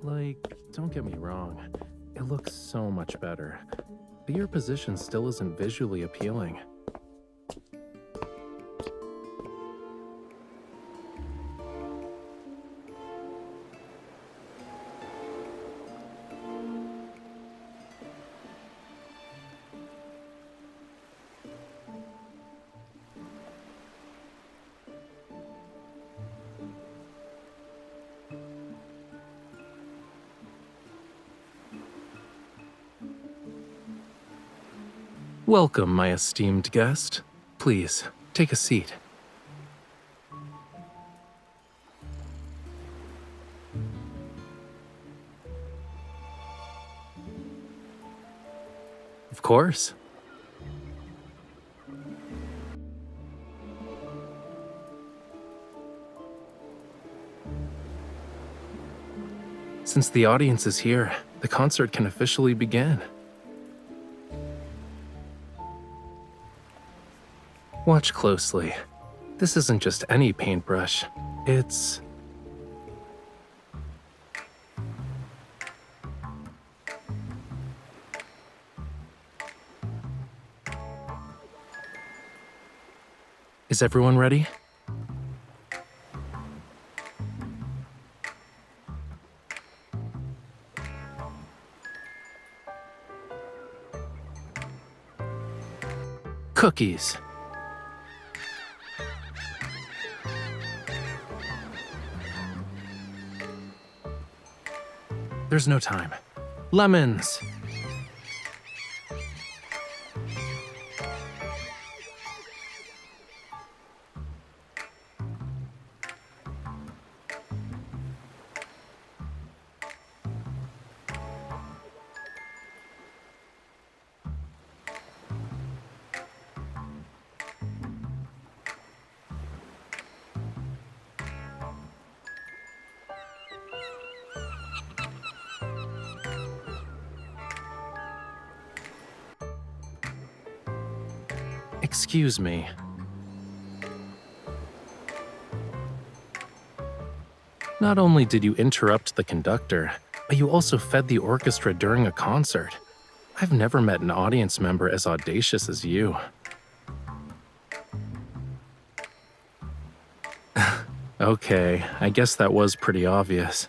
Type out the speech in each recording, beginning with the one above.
Like, don't get me wrong, it looks so much better, but your position still isn't visually appealing. Welcome, my esteemed guest. Please, take a seat. Of course. Since the audience is here, the concert can officially begin. Watch closely. This isn't just any paintbrush. It's... Is everyone ready? Cookies. There's no time. Lemons. Excuse me. Not only did you interrupt the conductor, but you also fed the orchestra during a concert. I've never met an audience member as audacious as you. Okay, I guess that was pretty obvious.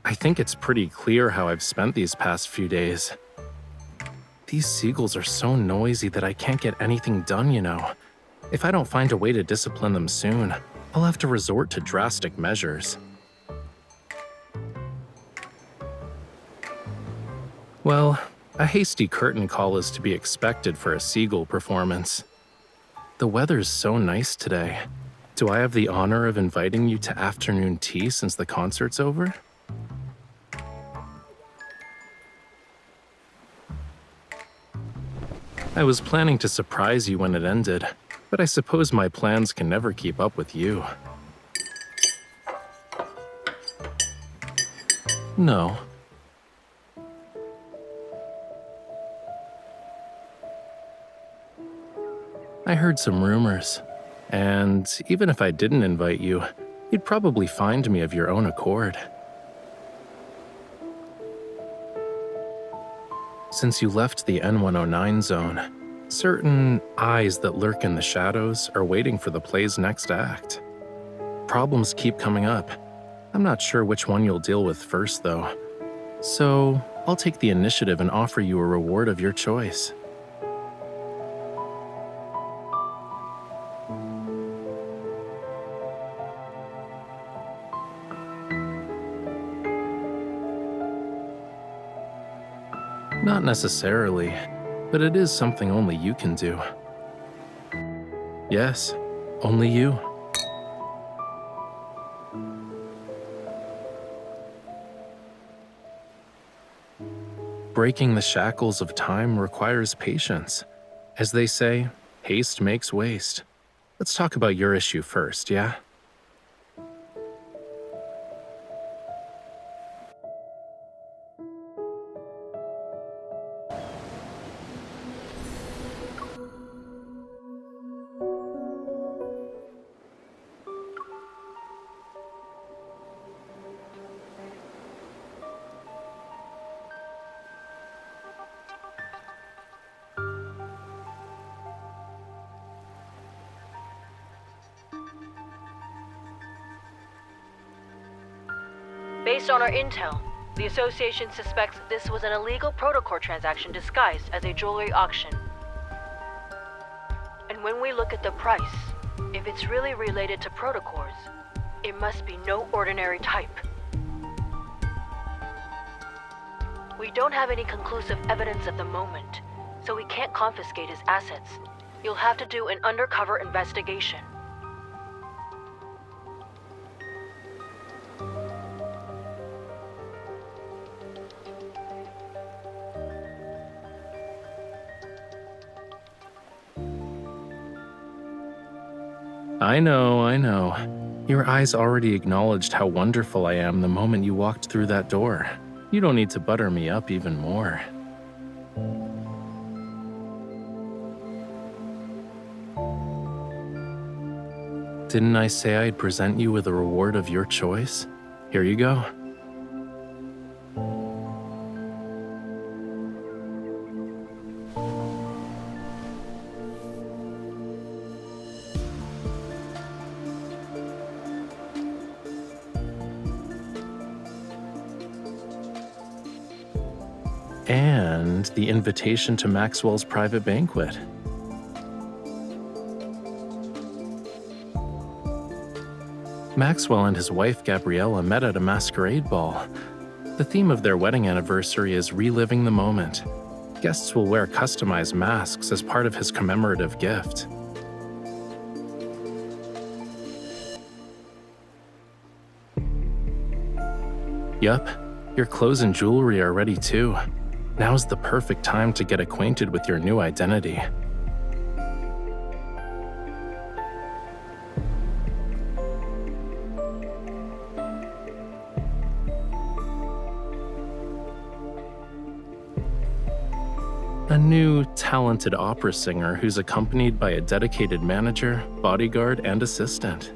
I think it's pretty clear how I've spent these past few days. These seagulls are so noisy that I can't get anything done, you know. If I don't find a way to discipline them soon, I'll have to resort to drastic measures. Well, a hasty curtain call is to be expected for a seagull performance. The weather's so nice today. Do I have the honor of inviting you to afternoon tea since the concert's over? I was planning to surprise you when it ended, but I suppose my plans can never keep up with you. No. I heard some rumors, and even if I didn't invite you, you'd probably find me of your own accord. Since you left the N109 zone, certain eyes that lurk in the shadows are waiting for the play's next act. Problems keep coming up. I'm not sure which one you'll deal with first, though. So, I'll take the initiative and offer you a reward of your choice. Not necessarily, but it is something only you can do. Yes, only you. Breaking the shackles of time requires patience. As they say, haste makes waste. Let's talk about your issue first, yeah? Based on our intel, the association suspects this was an illegal protocol transaction disguised as a jewelry auction. And when we look at the price, if it's really related to protocols, it must be no ordinary type. We don't have any conclusive evidence at the moment, so we can't confiscate his assets. You'll have to do an undercover investigation. I know. Your eyes already acknowledged how wonderful I am the moment you walked through that door. You don't need to butter me up even more. Didn't I say I'd present you with a reward of your choice? Here you go. And the invitation to Maxwell's private banquet. Maxwell and his wife Gabriella met at a masquerade ball. The theme of their wedding anniversary is reliving the moment. Guests will wear customized masks as part of his commemorative gift. Yup, your clothes and jewelry are ready too. Now's the perfect time to get acquainted with your new identity. A new, talented opera singer who's accompanied by a dedicated manager, bodyguard, and assistant.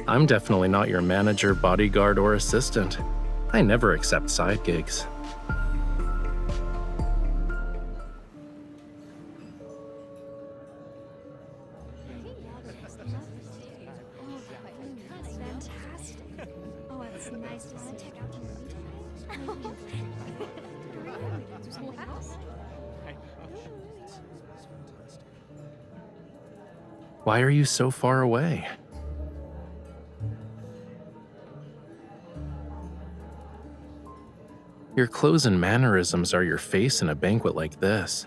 I'm definitely not your manager, bodyguard, or assistant. I never accept side gigs. Why are you so far away? Your clothes and mannerisms are your face in a banquet like this,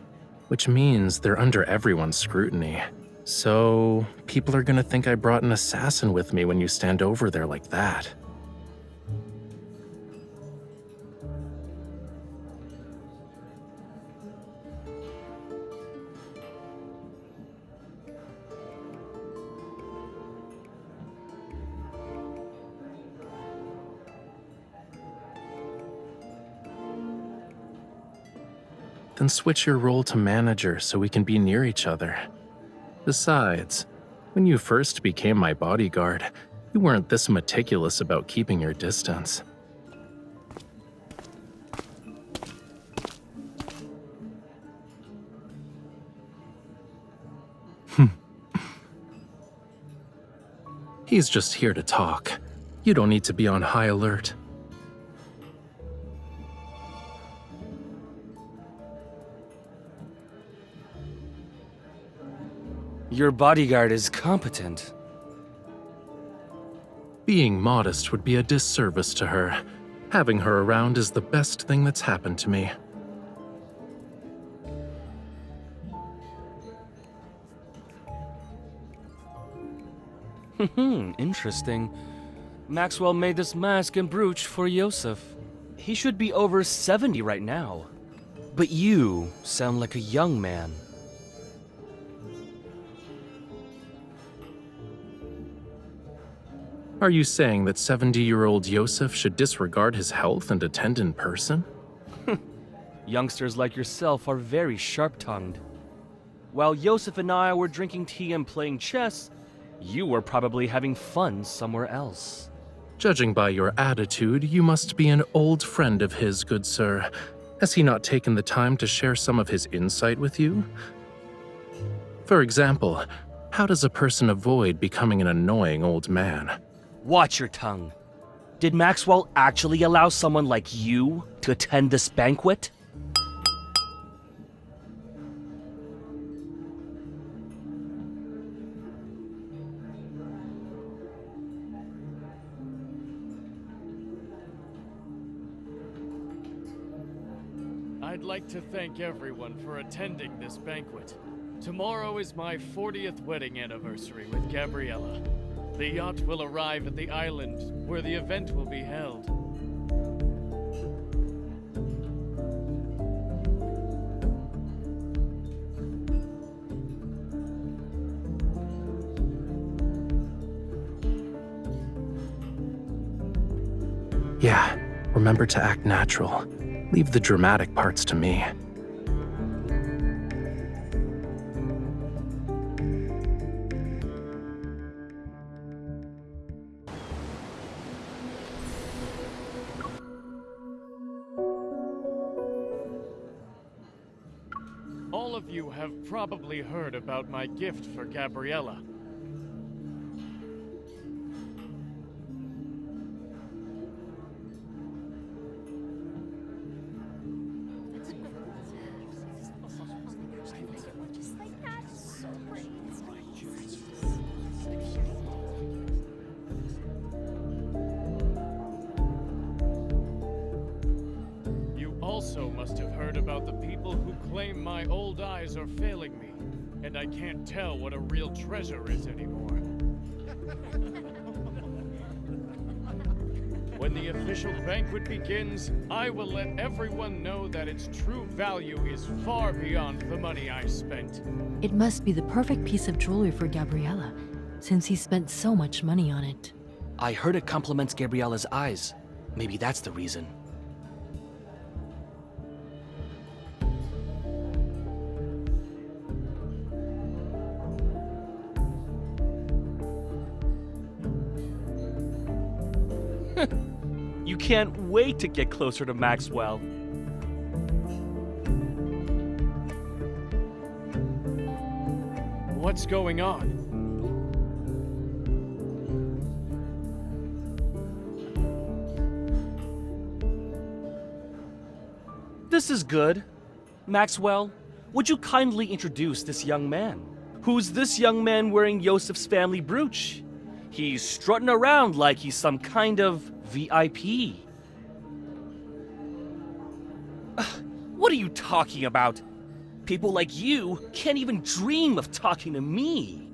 which means they're under everyone's scrutiny. So, people are gonna think I brought an assassin with me when you stand over there like that. Then switch your role to manager so we can be near each other. Besides, when you first became my bodyguard, you weren't this meticulous about keeping your distance. He's just here to talk. You don't need to be on high alert. Your bodyguard is competent. Being modest would be a disservice to her. Having her around is the best thing that's happened to me. Interesting. Maxwell made this mask and brooch for Yosef. He should be over 70 right now. But you sound like a young man. Are you saying that 70-year-old Yosef should disregard his health and attend in person? Youngsters like yourself are very sharp-tongued. While Yosef and I were drinking tea and playing chess, you were probably having fun somewhere else. Judging by your attitude, you must be an old friend of his, good sir. Has he not taken the time to share some of his insight with you? For example, how does a person avoid becoming an annoying old man? Watch your tongue. Did Maxwell actually allow someone like you to attend this banquet? I'd like to thank everyone for attending this banquet. Tomorrow is my 40th wedding anniversary with Gabriella. The yacht will arrive at the island where the event will be held. Yeah, remember to act natural. Leave the dramatic parts to me. All of you have probably heard about my gift for Gabriella. Also must have heard about the people who claim my old eyes are failing me, and I can't tell what a real treasure is anymore. When the official banquet begins, I will let everyone know that its true value is far beyond the money I spent. It must be the perfect piece of jewelry for Gabriella, since he spent so much money on it. I heard it compliments Gabriella's eyes. Maybe that's the reason. You can't wait to get closer to Maxwell. What's going on? This is good. Maxwell, would you kindly introduce this young man? Who's this young man wearing Yosef's family brooch? He's strutting around like he's some kind of VIP. What are you talking about? People like you can't even dream of talking to me.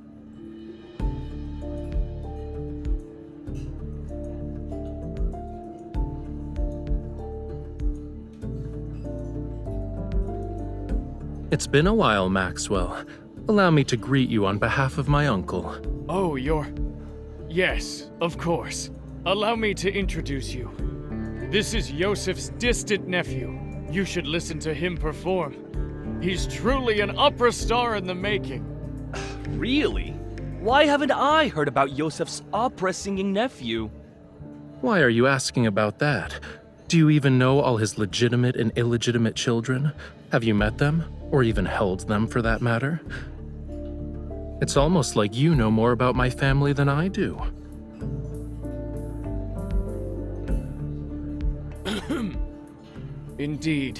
It's been a while, Maxwell. Allow me to greet you on behalf of my uncle. Oh, Yes, of course. Allow me to introduce you. This is Yosef's distant nephew. You should listen to him perform. He's truly an opera star in the making. Really? Why haven't I heard about Yosef's opera-singing nephew? Why are you asking about that? Do you even know all his legitimate and illegitimate children? Have you met them? Or even held them, for that matter? It's almost like you know more about my family than I do. Indeed.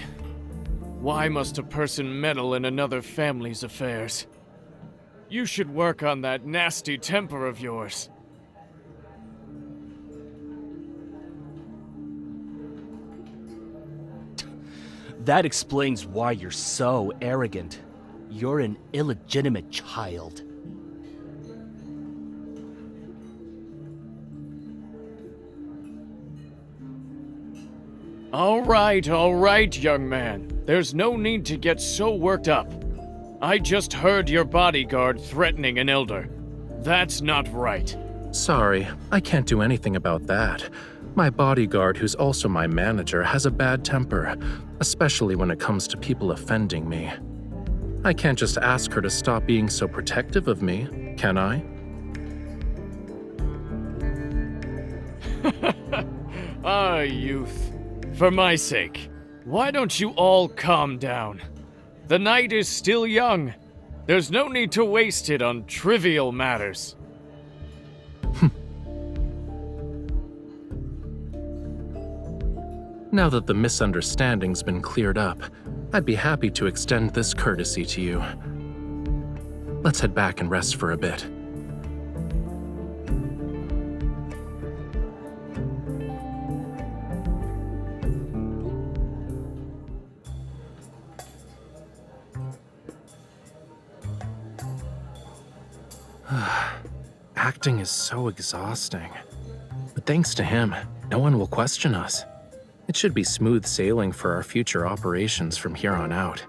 Why must a person meddle in another family's affairs? You should work on that nasty temper of yours. That explains why you're so arrogant. You're an illegitimate child. All right, young man. There's no need to get so worked up. I just heard your bodyguard threatening an elder. That's not right. Sorry, I can't do anything about that. My bodyguard, who's also my manager, has a bad temper, especially when it comes to people offending me. I can't just ask her to stop being so protective of me, can I? Ah, youth. For my sake, why don't you all calm down? The night is still young. There's no need to waste it on trivial matters. Now that the misunderstanding's been cleared up, I'd be happy to extend this courtesy to you. Let's head back and rest for a bit. Acting is so exhausting. But thanks to him, no one will question us. It should be smooth sailing for our future operations from here on out.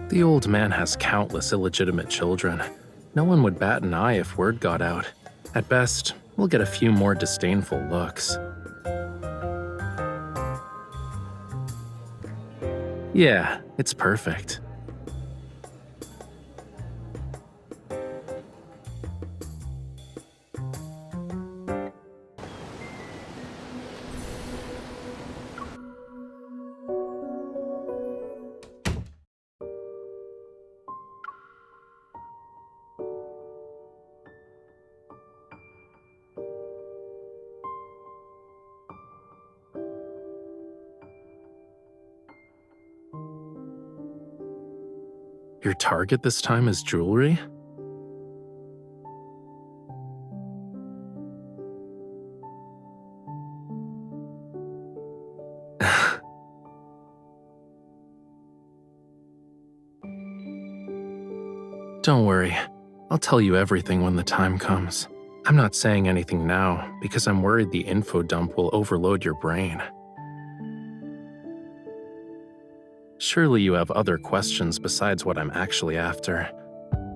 The old man has countless illegitimate children. No one would bat an eye if word got out. At best, we'll get a few more disdainful looks. Yeah, it's perfect. Your target this time is jewelry? Don't worry, I'll tell you everything when the time comes. I'm not saying anything now because I'm worried the info dump will overload your brain. Surely you have other questions besides what I'm actually after.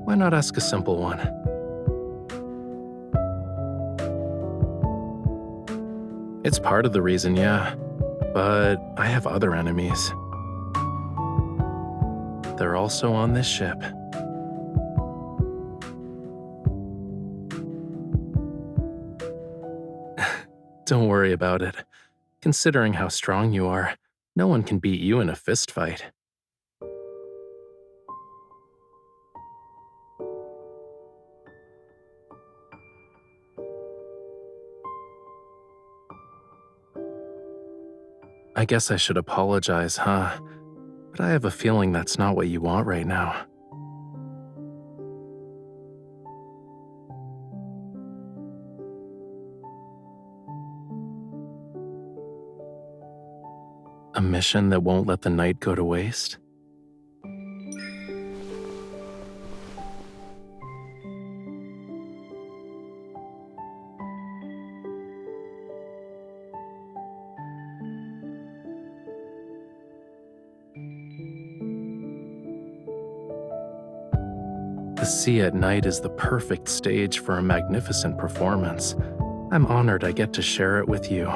Why not ask a simple one? It's part of the reason, yeah, but I have other enemies. They're also on this ship. Don't worry about it. Considering how strong you are, no one can beat you in a fistfight. I guess I should apologize, huh? But I have a feeling that's not what you want right now. A mission that won't let the night go to waste? The sea at night is the perfect stage for a magnificent performance. I'm honored I get to share it with you.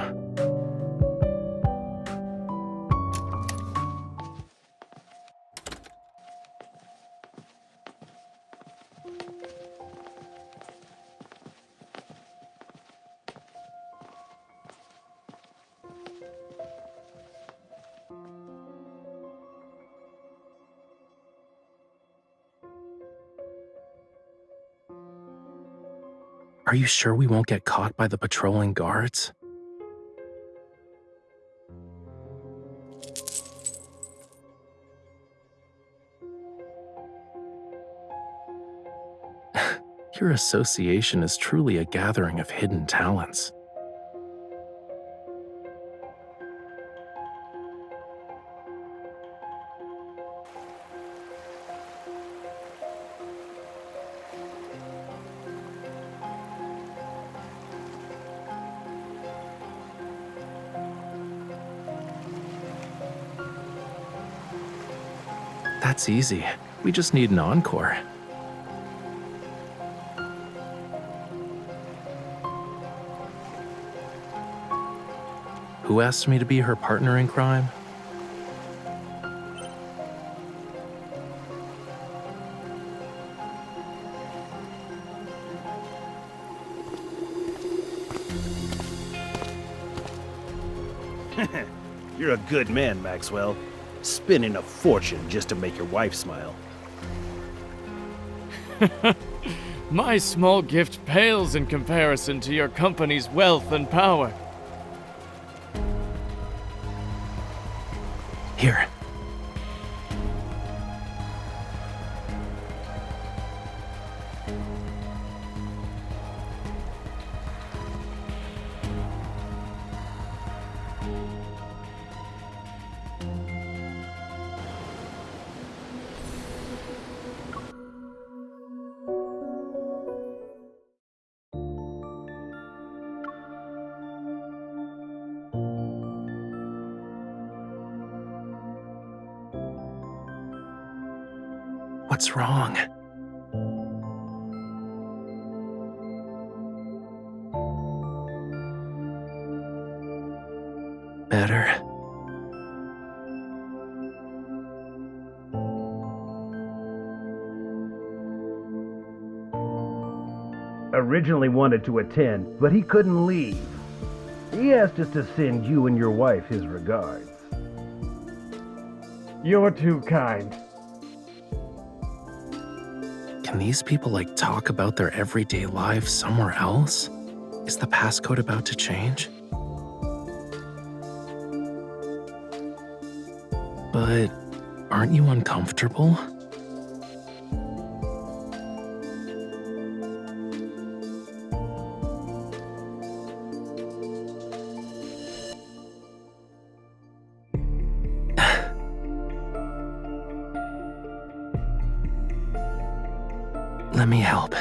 Are you sure we won't get caught by the patrolling guards? Your association is truly a gathering of hidden talents. That's easy. We just need an encore. Who asked me to be her partner in crime? You're a good man, Maxwell. Spending a fortune just to make your wife smile. My small gift pales in comparison to your company's wealth and power. Here. What's wrong? Better. Originally wanted to attend, but he couldn't leave. He asked us to send you and your wife his regards. You're too kind. Can these people talk about their everyday lives somewhere else? Is the passcode about to change? But aren't you uncomfortable? Let me help.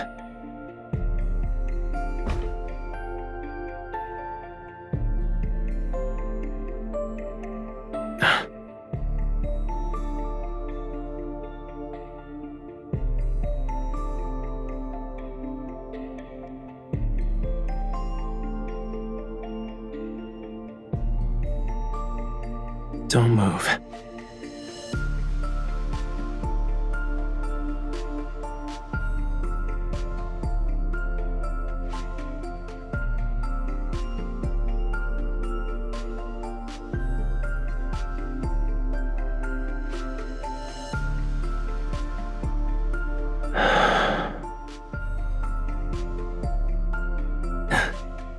Don't move.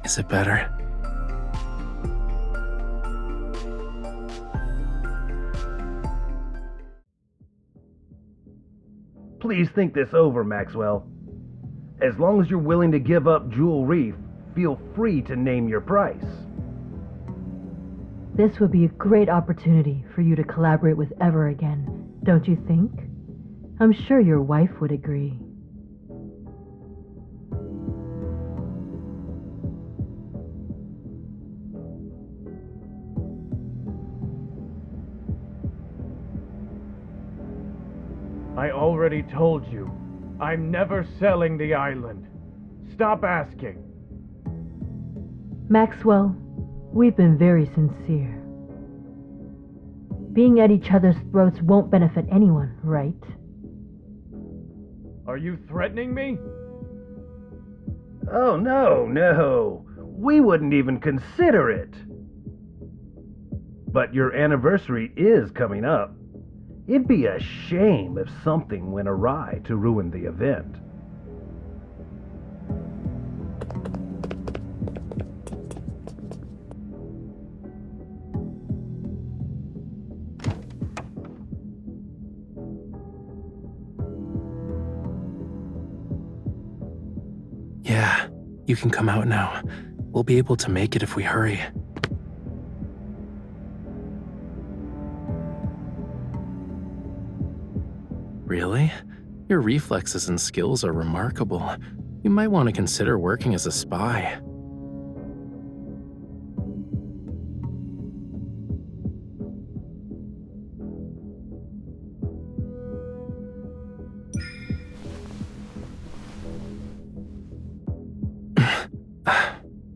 Is it better? Please think this over, Maxwell. As long as you're willing to give up Jewel Reef, feel free to name your price. This would be a great opportunity for you to collaborate with Ever again, don't you think? I'm sure your wife would agree. I already told you, I'm never selling the island. Stop asking. Maxwell, we've been very sincere. Being at each other's throats won't benefit anyone, right? Are you threatening me? Oh, no. We wouldn't even consider it. But your anniversary is coming up. It'd be a shame if something went awry to ruin the event. Yeah, you can come out now. We'll be able to make it if we hurry. Really? Your reflexes and skills are remarkable. You might want to consider working as a spy.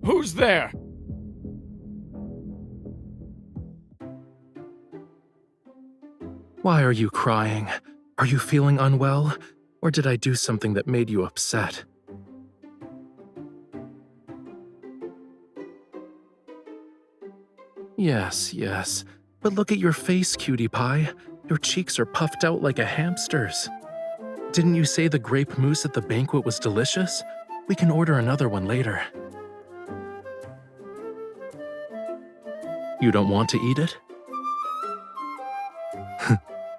Who's there? Why are you crying? Are you feeling unwell? Or did I do something that made you upset? Yes. But look at your face, cutie pie. Your cheeks are puffed out like a hamster's. Didn't you say the grape mousse at the banquet was delicious? We can order another one later. You don't want to eat it?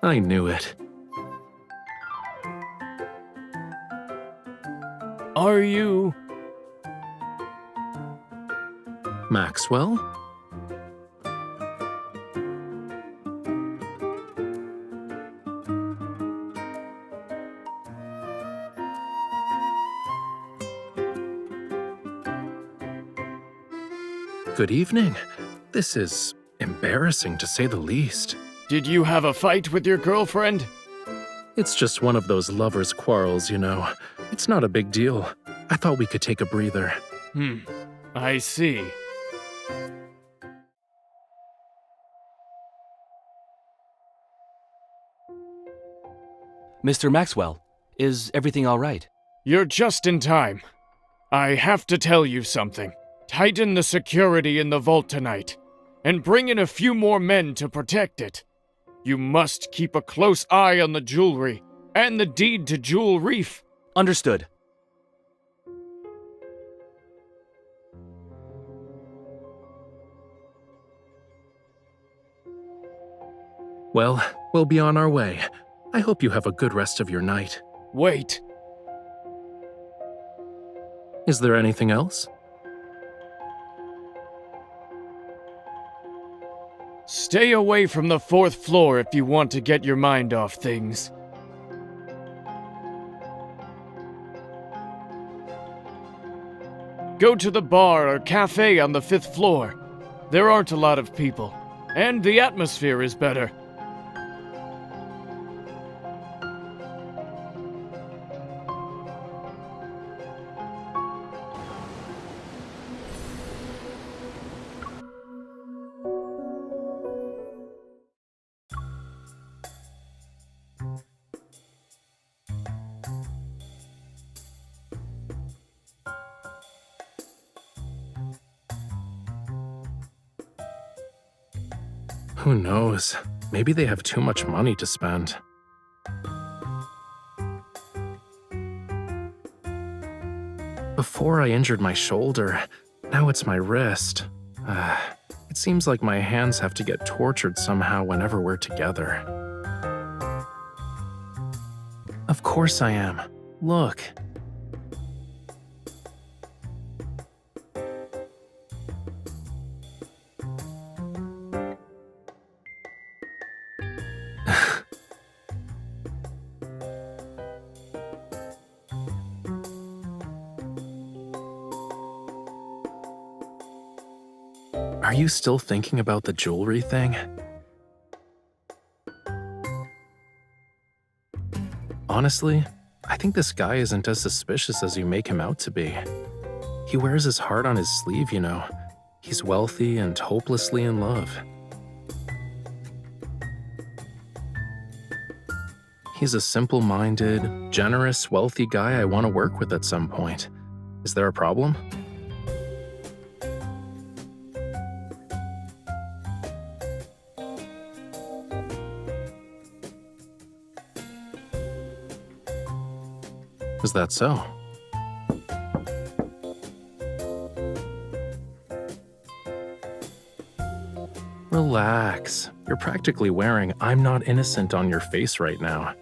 I knew it. Are you... Maxwell? Good evening. This is embarrassing to say the least. Did you have a fight with your girlfriend? It's just one of those lovers' quarrels, you know. It's not a big deal. I thought we could take a breather. I see. Mr. Maxwell, is everything all right? You're just in time. I have to tell you something. Tighten the security in the vault tonight, and bring in a few more men to protect it. You must keep a close eye on the jewelry and the deed to Jewel Reef. Understood. Well, we'll be on our way. I hope you have a good rest of your night. Wait. Is there anything else? Stay away from the 4th floor if you want to get your mind off things. Go to the bar or cafe on the 5th floor. There aren't a lot of people, and the atmosphere is better. Who knows? Maybe they have too much money to spend. Before I injured my shoulder, now it's my wrist. It seems like my hands have to get tortured somehow whenever we're together. Of course I am. Look. Are you still thinking about the jewelry thing? Honestly, I think this guy isn't as suspicious as you make him out to be. He wears his heart on his sleeve, you know. He's wealthy and hopelessly in love. He's a simple-minded, generous, wealthy guy I want to work with at some point. Is there a problem? Is that so? Relax. You're practically wearing "I'm not innocent" on your face right now.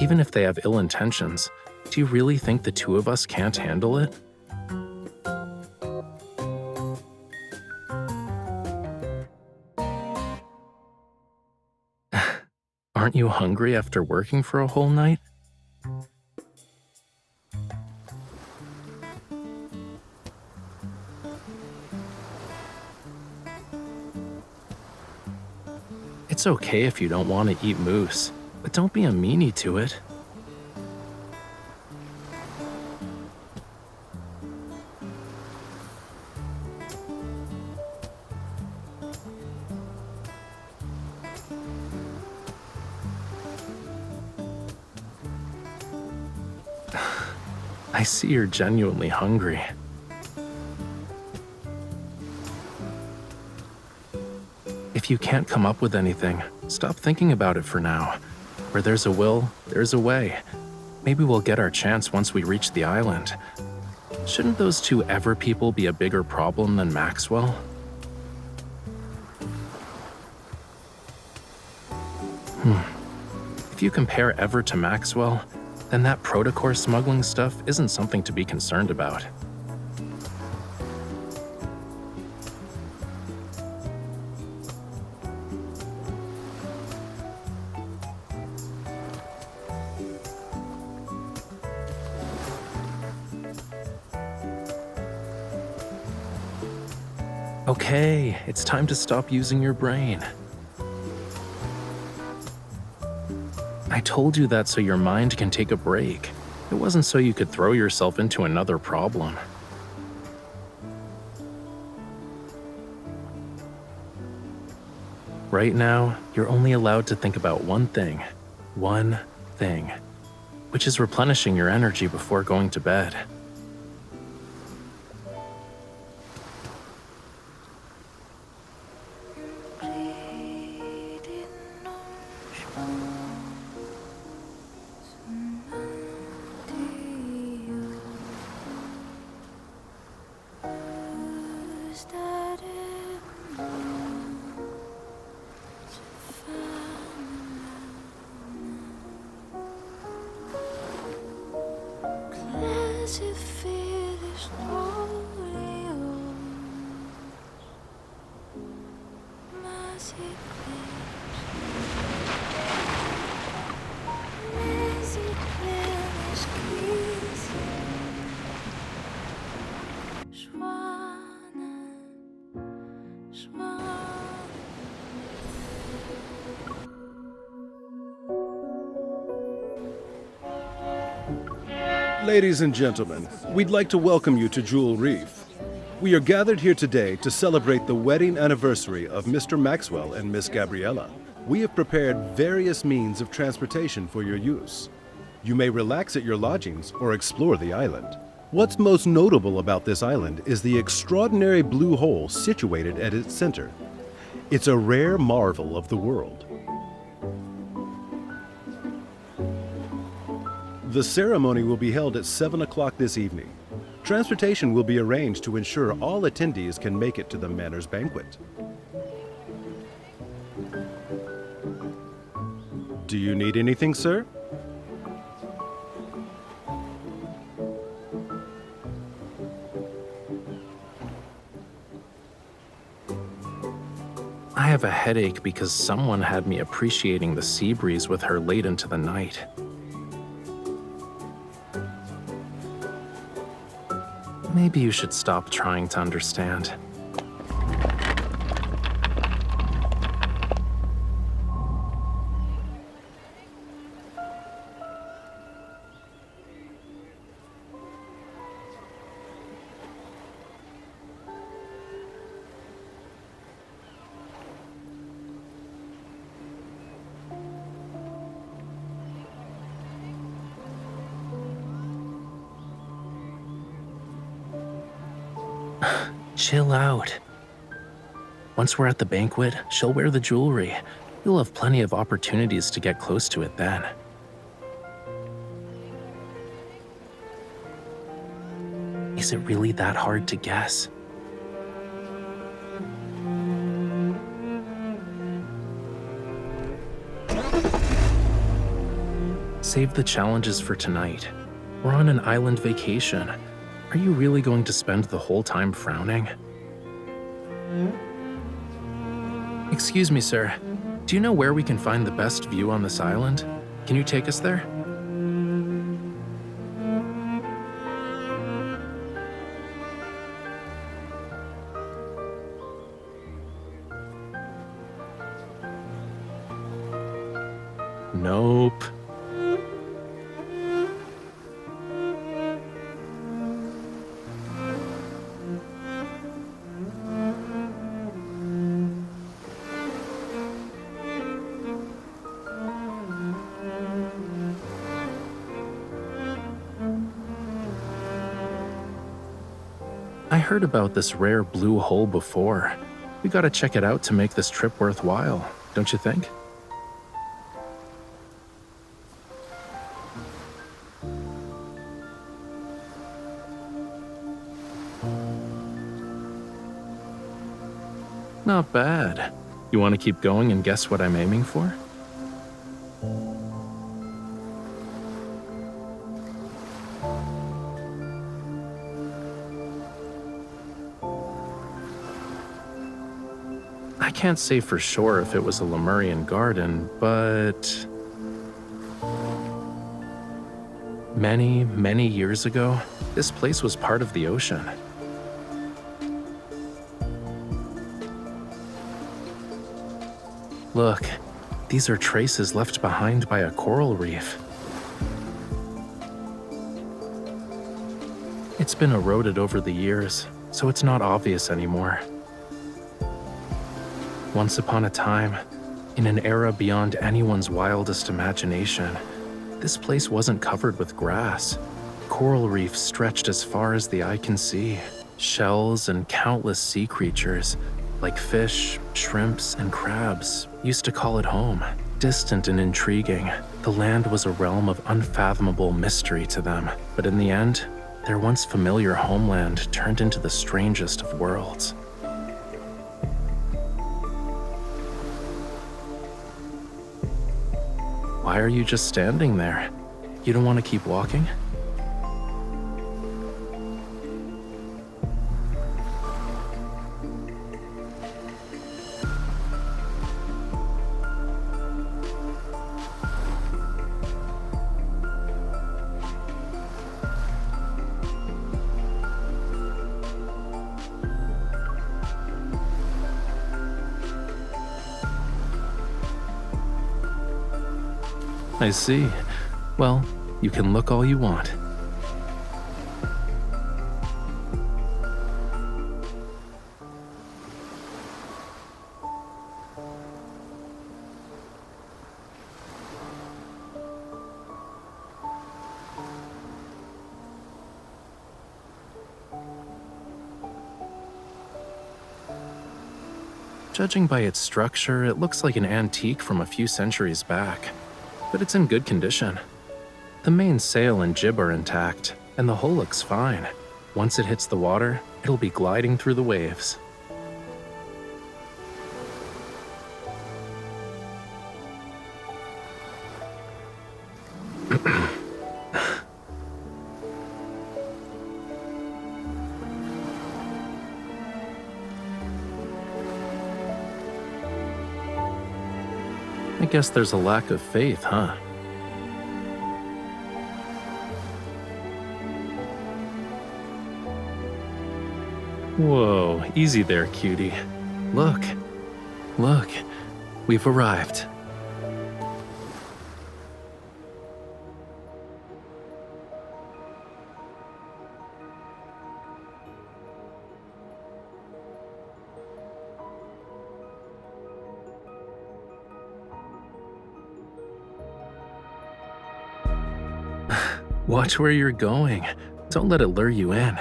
Even if they have ill intentions, do you really think the two of us can't handle it? Aren't you hungry after working for a whole night? It's okay if you don't want to eat moose, but don't be a meanie to it. I see you're genuinely hungry. If you can't come up with anything, stop thinking about it for now. Where there's a will, there's a way. Maybe we'll get our chance once we reach the island. Shouldn't those two Ever people be a bigger problem than Maxwell? If you compare Ever to Maxwell, then that protocore smuggling stuff isn't something to be concerned about. Okay, it's time to stop using your brain. I told you that so your mind can take a break. It wasn't so you could throw yourself into another problem. Right now, you're only allowed to think about one thing, which is replenishing your energy before going to bed. Ladies and gentlemen, we'd like to welcome you to Jewel Reef. We are gathered here today to celebrate the wedding anniversary of Mr. Maxwell and Miss Gabriella. We have prepared various means of transportation for your use. You may relax at your lodgings or explore the island. What's most notable about this island is the extraordinary blue hole situated at its center. It's a rare marvel of the world. The ceremony will be held at 7 o'clock this evening. Transportation will be arranged to ensure all attendees can make it to the Manor's banquet. Do you need anything, sir? I have a headache because someone had me appreciating the sea breeze with her late into the night. Maybe you should stop trying to understand. Chill out. Once we're at the banquet, she'll wear the jewelry. You'll have plenty of opportunities to get close to it then. Is it really that hard to guess? Save the challenges for tonight. We're on an island vacation. Are you really going to spend the whole time frowning? Excuse me, sir. Do you know where we can find the best view on this island? Can you take us there? Nope. I heard about this rare blue hole before. We gotta check it out to make this trip worthwhile, don't you think? Not bad. You want to keep going and guess what I'm aiming for? I can't say for sure if it was a Lemurian garden, but many, many years ago, this place was part of the ocean. Look, these are traces left behind by a coral reef. It's been eroded over the years, so it's not obvious anymore. Once upon a time, in an era beyond anyone's wildest imagination, this place wasn't covered with grass. Coral reefs stretched as far as the eye can see. Shells and countless sea creatures, like fish, shrimps, and crabs, used to call it home. Distant and intriguing, the land was a realm of unfathomable mystery to them. But in the end, their once familiar homeland turned into the strangest of worlds. Why are you just standing there? You don't want to keep walking? I see. Well, you can look all you want. Judging by its structure, it looks like an antique from a few centuries back, but it's in good condition. The main sail and jib are intact, and the hull looks fine. Once it hits the water, it'll be gliding through the waves. I guess there's a lack of faith, huh? Whoa, easy there, cutie. Look, we've arrived. Watch where you're going. Don't let it lure you in.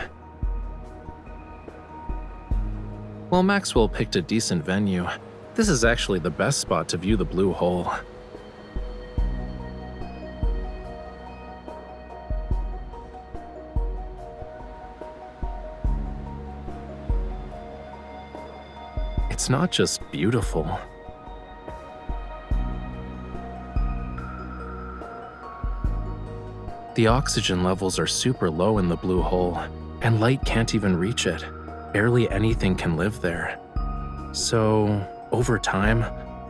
While Maxwell picked a decent venue, this is actually the best spot to view the blue hole. It's not just beautiful. The oxygen levels are super low in the blue hole, and light can't even reach it. Barely anything can live there. So, over time,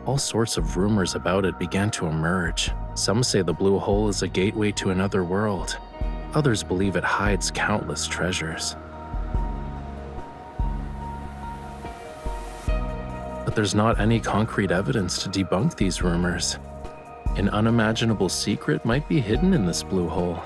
all sorts of rumors about it began to emerge. Some say the blue hole is a gateway to another world. Others believe it hides countless treasures. But there's not any concrete evidence to debunk these rumors. An unimaginable secret might be hidden in this blue hole.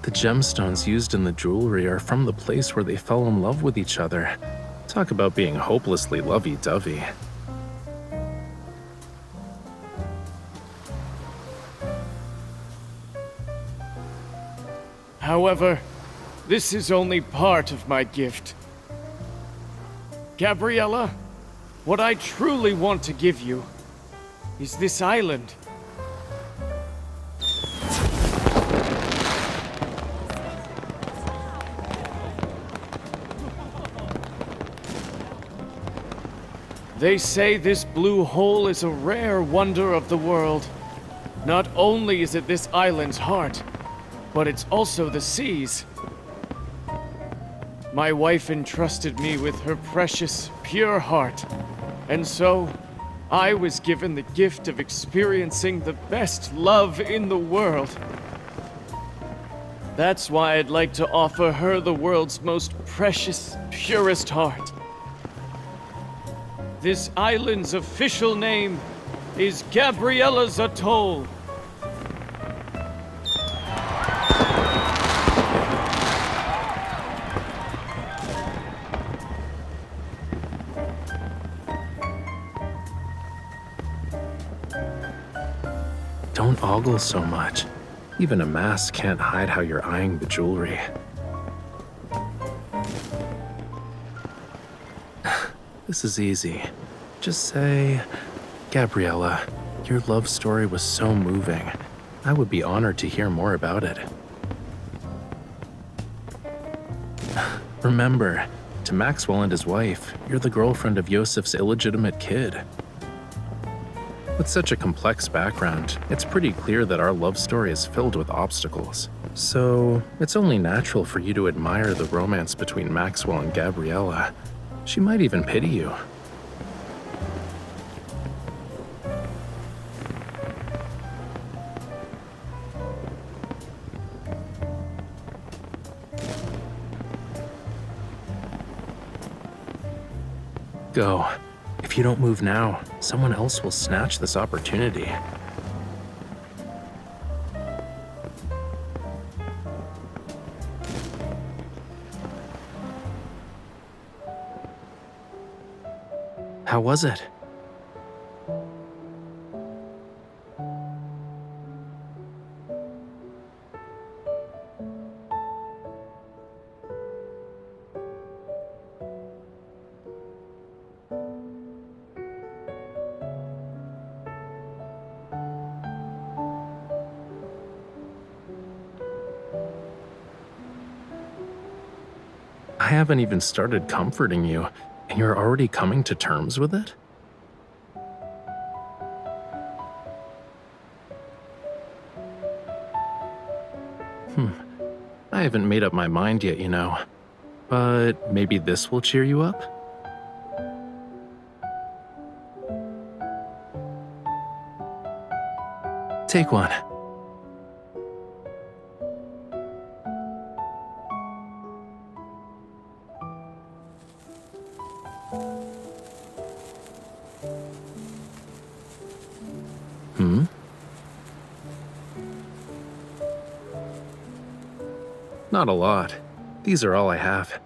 The gemstones used in the jewelry are from the place where they fell in love with each other. Talk about being hopelessly lovey-dovey. However, this is only part of my gift. Gabriella, what I truly want to give you is this island. They say this blue hole is a rare wonder of the world. Not only is it this island's heart, but it's also the sea's. My wife entrusted me with her precious, pure heart, and so I was given the gift of experiencing the best love in the world. That's why I'd like to offer her the world's most precious, purest heart. This island's official name is Gabriella's Atoll. Don't ogle so much. Even a mask can't hide how you're eyeing the jewelry. This is easy. Just say, Gabriella, your love story was so moving. I would be honored to hear more about it. Remember, to Maxwell and his wife, you're the girlfriend of Yosef's illegitimate kid. With such a complex background, it's pretty clear that our love story is filled with obstacles. So, it's only natural for you to admire the romance between Maxwell and Gabriella. She might even pity you. Go. If you don't move now, someone else will snatch this opportunity. How was it? I haven't even started comforting you, and you're already coming to terms with it? I haven't made up my mind yet, you know. But maybe this will cheer you up? Take one. Not a lot. These are all I have.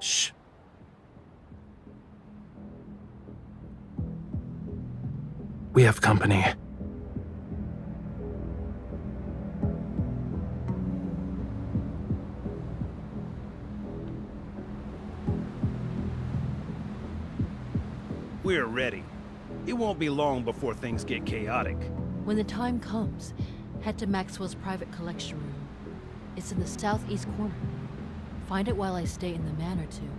Shh. We have company. We're ready. It won't be long before things get chaotic. When the time comes, head to Maxwell's private collection room. It's in the southeast corner. Find it while I stay in the manor, too.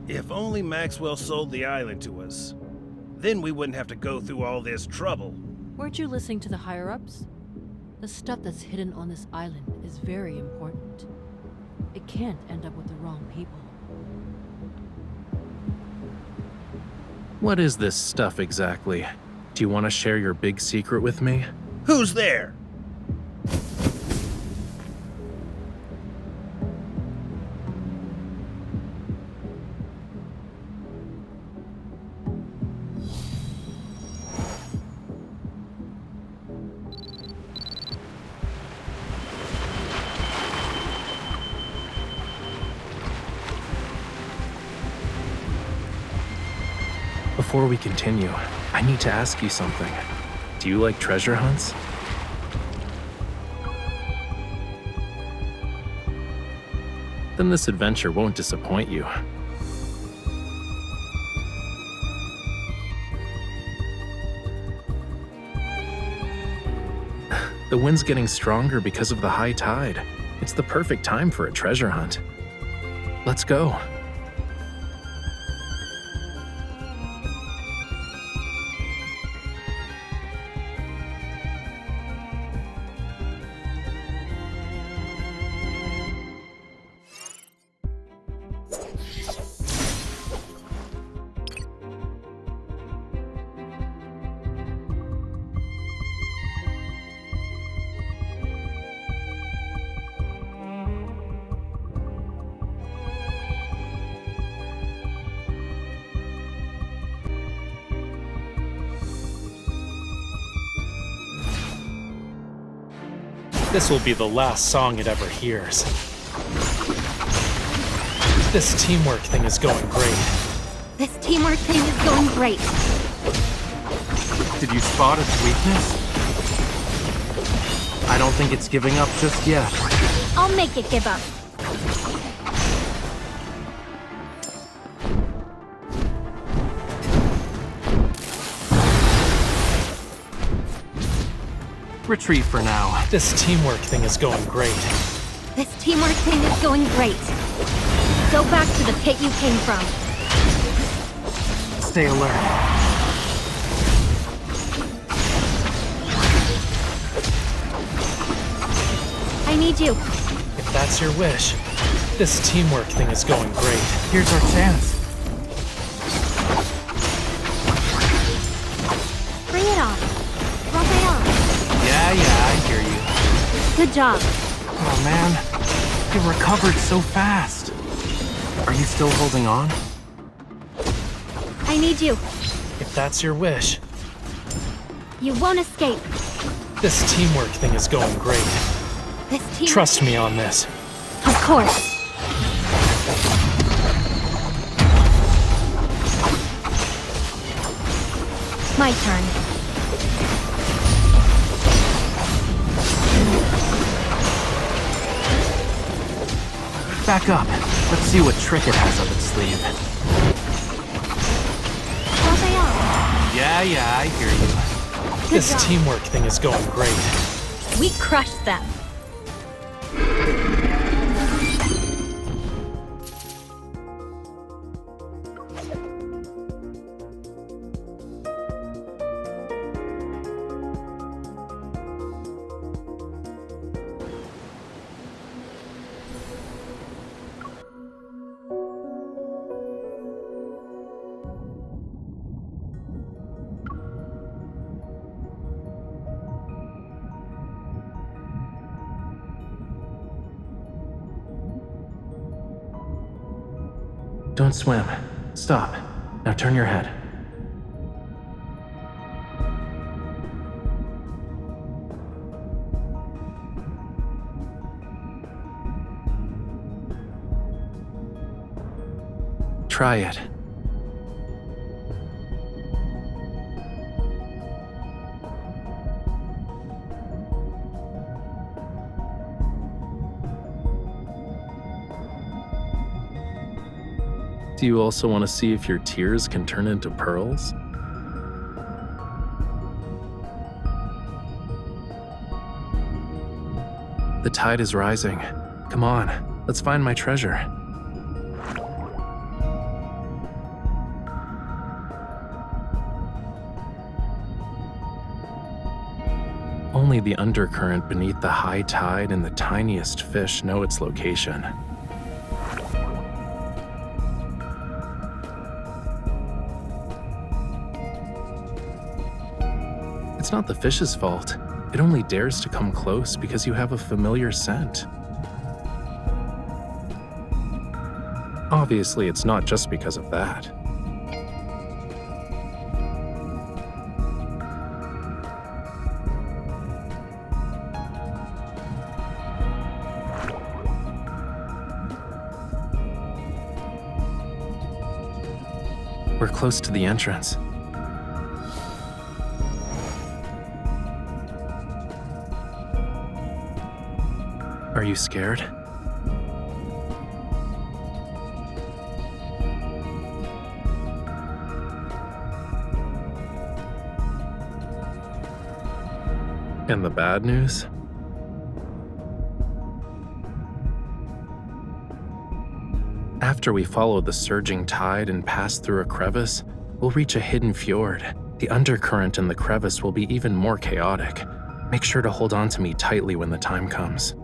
If only Maxwell sold the island to us. Then we wouldn't have to go through all this trouble. Weren't you listening to the higher-ups? The stuff that's hidden on this island is very important. It can't end up with the wrong people. What is this stuff exactly? Do you want to share your big secret with me? Who's there? Before we continue, I need to ask you something. Do you like treasure hunts? Then this adventure won't disappoint you. The wind's getting stronger because of the high tide. It's the perfect time for a treasure hunt. Let's go. This will be the last song it ever hears. This teamwork thing is going great. This teamwork thing is going great. Did you spot its weakness? I don't think it's giving up just yet. I'll make it give up. Retreat for now. This teamwork thing is going great. This teamwork thing is going great. Go back to the pit you came from. Stay alert. I need you. If that's your wish, this teamwork thing is going great. Here's our chance. Bring it on. Rafayel. Yeah, I hear you. Good job. Oh man, you recovered so fast. Are you still holding on? I need you. If that's your wish, You won't escape. this teamwork thing is going great. This team. Trust me on this. Of course. My turn. Back up. Let's see what trick it has up its sleeve. Rafayel. Yeah, I hear you. Good This job. teamwork thing is going great. We crushed them. Don't swim. Stop. Now turn your head. Try it. Do you also want to see if your tears can turn into pearls? The tide is rising. Come on, let's find my treasure. Only the undercurrent beneath the high tide and the tiniest fish know its location. It's not the fish's fault. It only dares to come close because you have a familiar scent. Obviously, it's not just because of that. We're close to the entrance. Are you scared? And the bad news? After we follow the surging tide and pass through a crevice, we'll reach a hidden fjord. The undercurrent in the crevice will be even more chaotic. Make sure to hold on to me tightly when the time comes.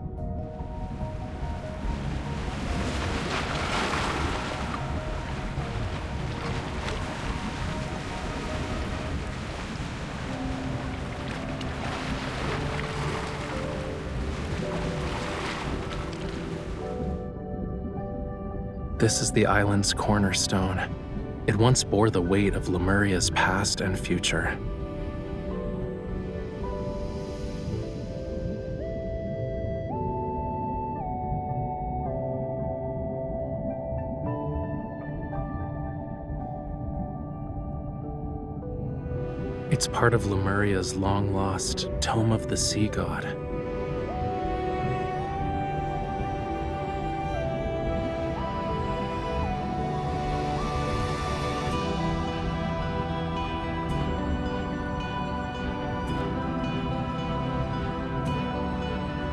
This is the island's cornerstone. It once bore the weight of Lemuria's past and future. It's part of Lemuria's long-lost Tome of the Sea God.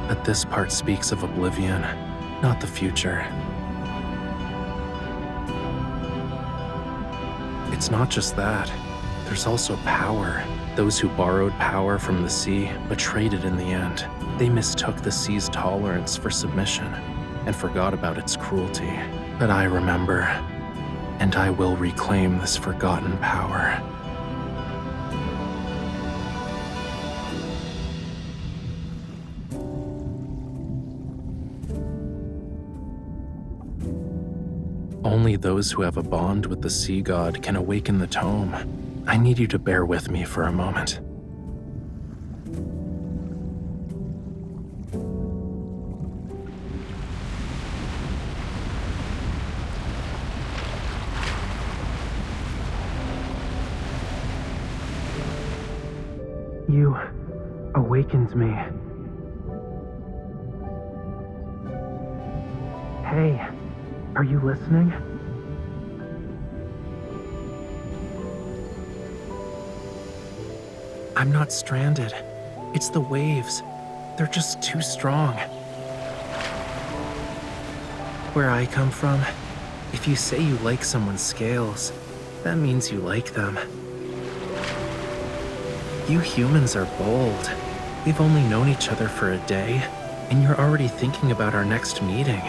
But this part speaks of oblivion, not the future. It's not just that. There's also power. Those who borrowed power from the sea betrayed it in the end. They mistook the sea's tolerance for submission and forgot about its cruelty. But I remember, and I will reclaim this forgotten power. Only those who have a bond with the sea god can awaken the tome. I need you to bear with me for a moment. You awakened me. Hey, are you listening? I'm not stranded. It's the waves. They're just too strong. Where I come from, if you say you like someone's scales, that means you like them. You humans are bold. We've only known each other for a day, and you're already thinking about our next meeting.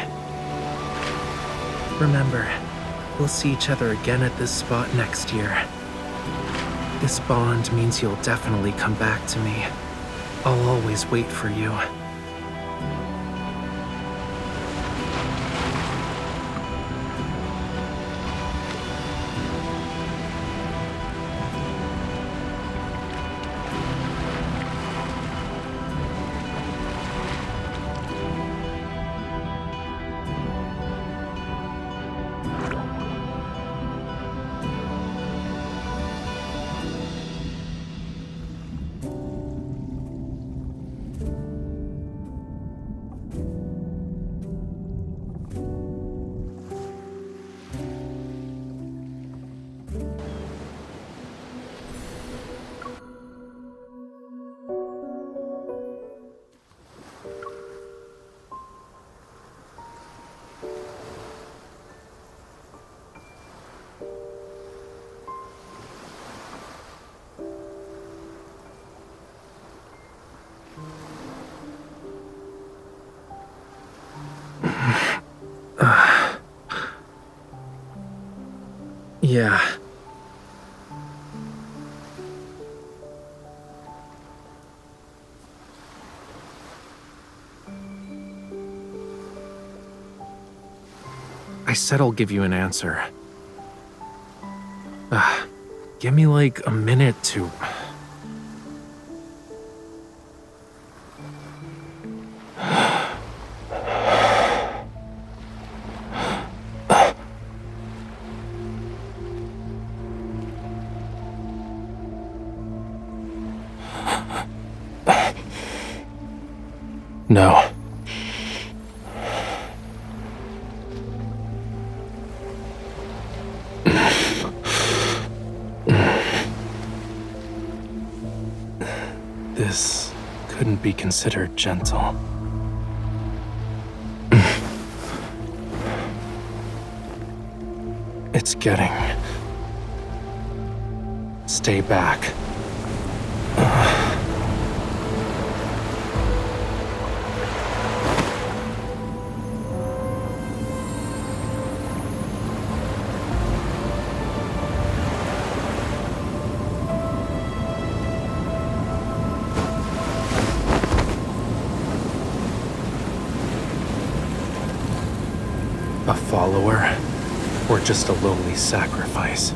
Remember, we'll see each other again at this spot next year. This bond means you'll definitely come back to me. I'll always wait for you. Yeah. I said I'll give you an answer. Give me like a minute to... No. This couldn't be considered gentle. It's getting... Stay back. A follower, or just a lowly sacrifice?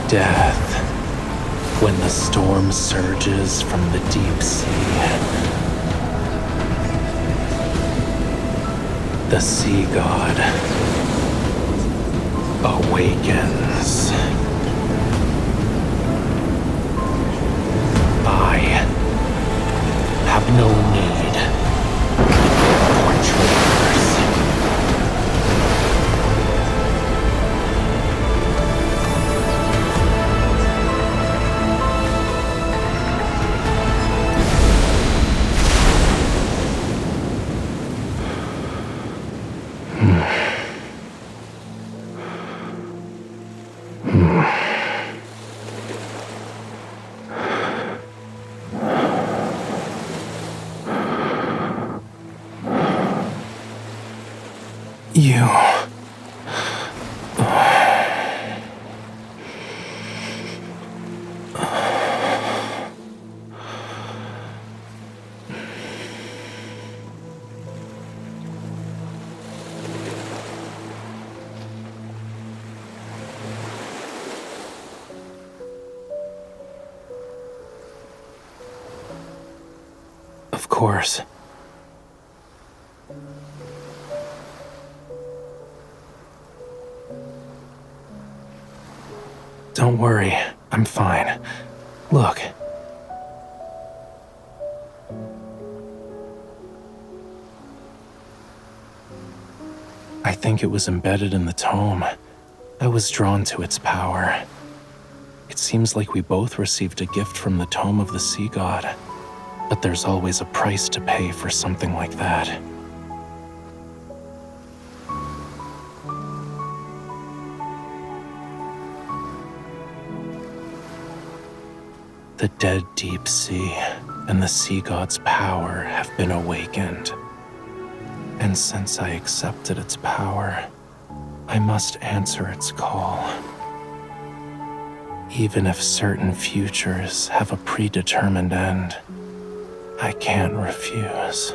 Death, when the storm surges from the deep sea. The sea god awakens. I have no need for traitors. You... Of course. Don't worry, I'm fine. Look. I think it was embedded in the tome. I was drawn to its power. It seems like we both received a gift from the tome of the sea god. But there's always a price to pay for something like that. The dead deep sea and the sea god's power have been awakened. And since I accepted its power, I must answer its call. Even if certain futures have a predetermined end, I can't refuse.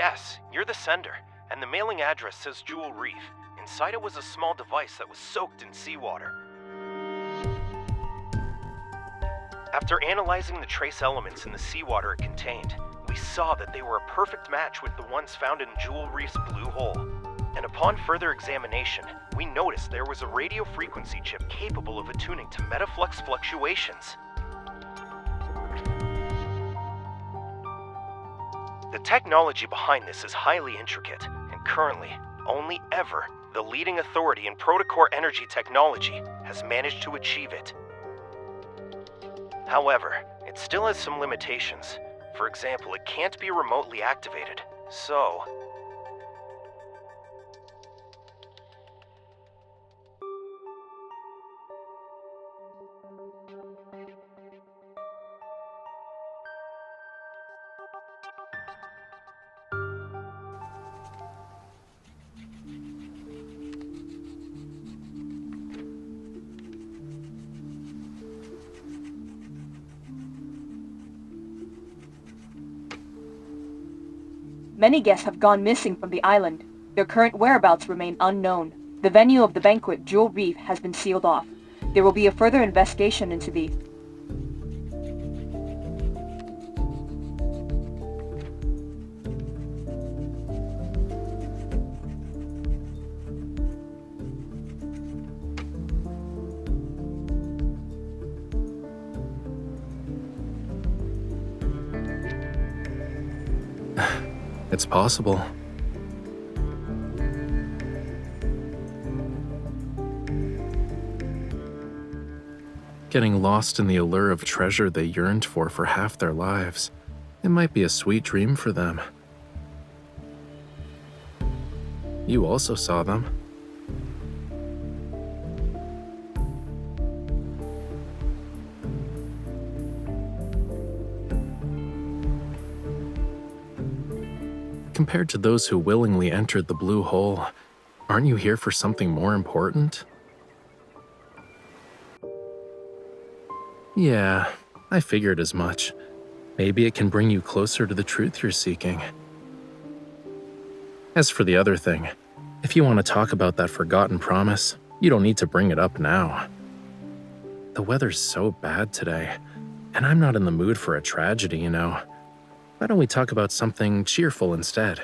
Yes, you're the sender, and the mailing address says Jewel Reef. Inside it was a small device that was soaked in seawater. After analyzing the trace elements in the seawater it contained, we saw that they were a perfect match with the ones found in Jewel Reef's blue hole. And upon further examination, we noticed there was a radio frequency chip capable of attuning to metaflux fluctuations. The technology behind this is highly intricate, and currently, only ever, the leading authority in protocore energy technology has managed to achieve it. However, it still has some limitations. For example, it can't be remotely activated, so... Many guests have gone missing from the island. Their current whereabouts remain unknown. The venue of the banquet, Jewel Reef, has been sealed off. There will be a further investigation into the... It's possible. Getting lost in the allure of treasure they yearned for half their lives. It might be a sweet dream for them. You also saw them. Compared to those who willingly entered the blue hole, aren't you here for something more important? Yeah, I figured as much. Maybe it can bring you closer to the truth you're seeking. As for the other thing, if you want to talk about that forgotten promise, you don't need to bring it up now. The weather's so bad today, and I'm not in the mood for a tragedy, you know. Why don't we talk about something cheerful instead?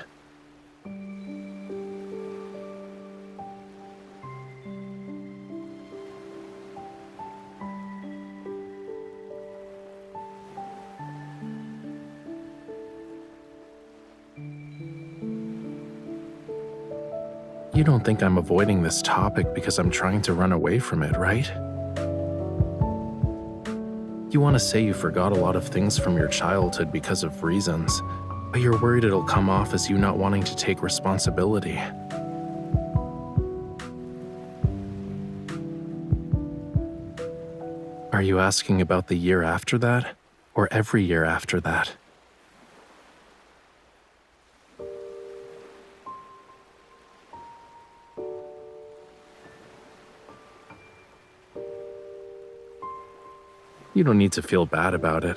You don't think I'm avoiding this topic because I'm trying to run away from it, right? You want to say you forgot a lot of things from your childhood because of reasons, but you're worried it'll come off as you not wanting to take responsibility. Are you asking about the year after that, or every year after that? You don't need to feel bad about it.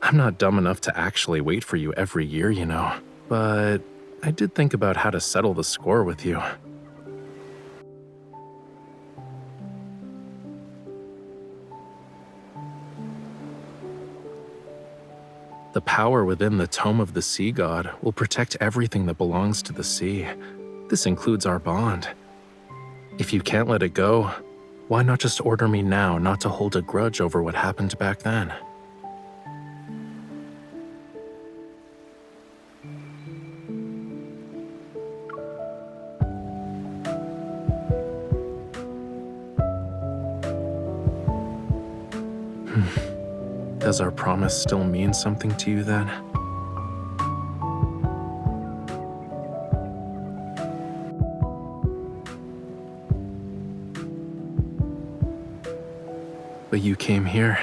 I'm not dumb enough to actually wait for you every year, you know. But I did think about how to settle the score with you. The power within the Tome of the Sea God will protect everything that belongs to the sea. This includes our bond. If you can't let it go, why not just order me now not to hold a grudge over what happened back then? Does our promise still mean something to you then? But you came here.